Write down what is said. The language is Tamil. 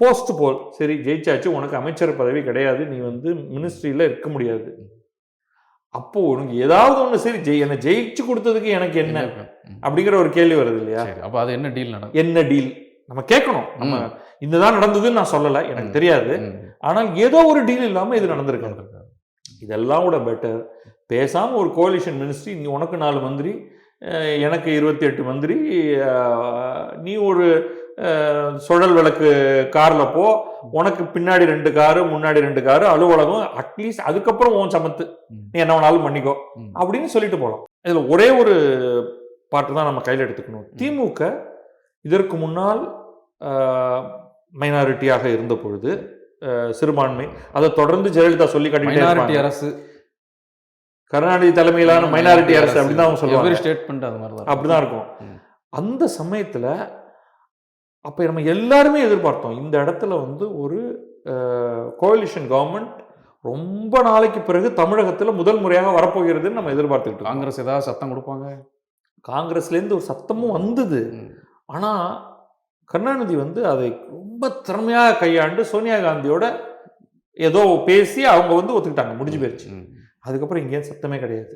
போஸ்ட் போல் சரி ஜெயிச்சாச்சு, உனக்கு அமைச்சர் பதவி கிடையாது, நீ மினிஸ்ட்ரியில இருக்க முடியாது. அப்போ உனக்கு ஏதாவது ஒண்ணு சரி என்னை ஜெயிச்சு கொடுத்ததுக்கு எனக்கு என்ன அப்படிங்கிற ஒரு கேள்வி வருது இல்லையா? அப்ப அது என்ன டீல் நடக்கும்? என்ன டீல் நம்ம கேட்கணும். நம்ம இதுதான் நடந்ததுன்னு நான் சொல்லலை, எனக்கு தெரியாது. ஆனால் ஏதோ ஒரு டீல் இல்லாம இது நடந்திருக்காங்க. இதெல்லாம் கூட பெட்டர் பேசாம ஒரு கோலிஷன் மினிஸ்ட்ரி, நீ உனக்கு 4 மந்திரி, எனக்கு 28 மந்திரி, நீ ஒரு சுழல் விளக்கு கார்ல போ, உனக்கு பின்னாடி 2 காரு முன்னாடி 2 காரு, அலுவலகம், அட்லீஸ்ட் அதுக்கப்புறம் உன் சமத்து, நீ என்ன வேணாலும் பண்ணிக்கோ அப்படின்னு சொல்லிட்டு போகலாம். இதுல ஒரே ஒரு பாட்டு தான் நம்ம கையில் எடுத்துக்கணும். திமுக இதற்கு முன்னால் மைனாரிட்டியாக இருந்த பொழுது சிறுபான்மை, அதை தொடர்ந்து ஜெயலலிதா சொல்லி மைனாரிட்டி அரசு, கருணாநிதி தலைமையிலான மைனாரிட்டி அரசு அப்படின்னு அவங்க சொல்லுவாங்க. ஸ்டேட்மெண்ட் அது மாதிரி அப்படிதான் இருக்கும். அந்த சமயத்துல அப்ப நம்ம எல்லாருமே எதிர்பார்த்தோம், இந்த இடத்துல ஒரு கோலிஷன் கவர்மெண்ட் ரொம்ப நாளைக்கு பிறகு தமிழகத்துல முதல் முறையாக வரப்போகிறதுன்னு நம்ம எதிர்பார்த்துக்கிட்டோம். காங்கிரஸ் ஏதாவது சத்தம் கொடுப்பாங்க, காங்கிரஸ்ல இருந்து ஒரு சத்தமும் வந்தது. ஆனா கருணாநிதி அதை ரொம்ப திறமையாக கையாண்டு சோனியா காந்தியோட ஏதோ பேசி அவங்க ஒத்துக்கிட்டாங்க, முடிஞ்சு போயிருச்சு. அதுக்கப்புறம் இங்கே சத்தமே கிடையாது.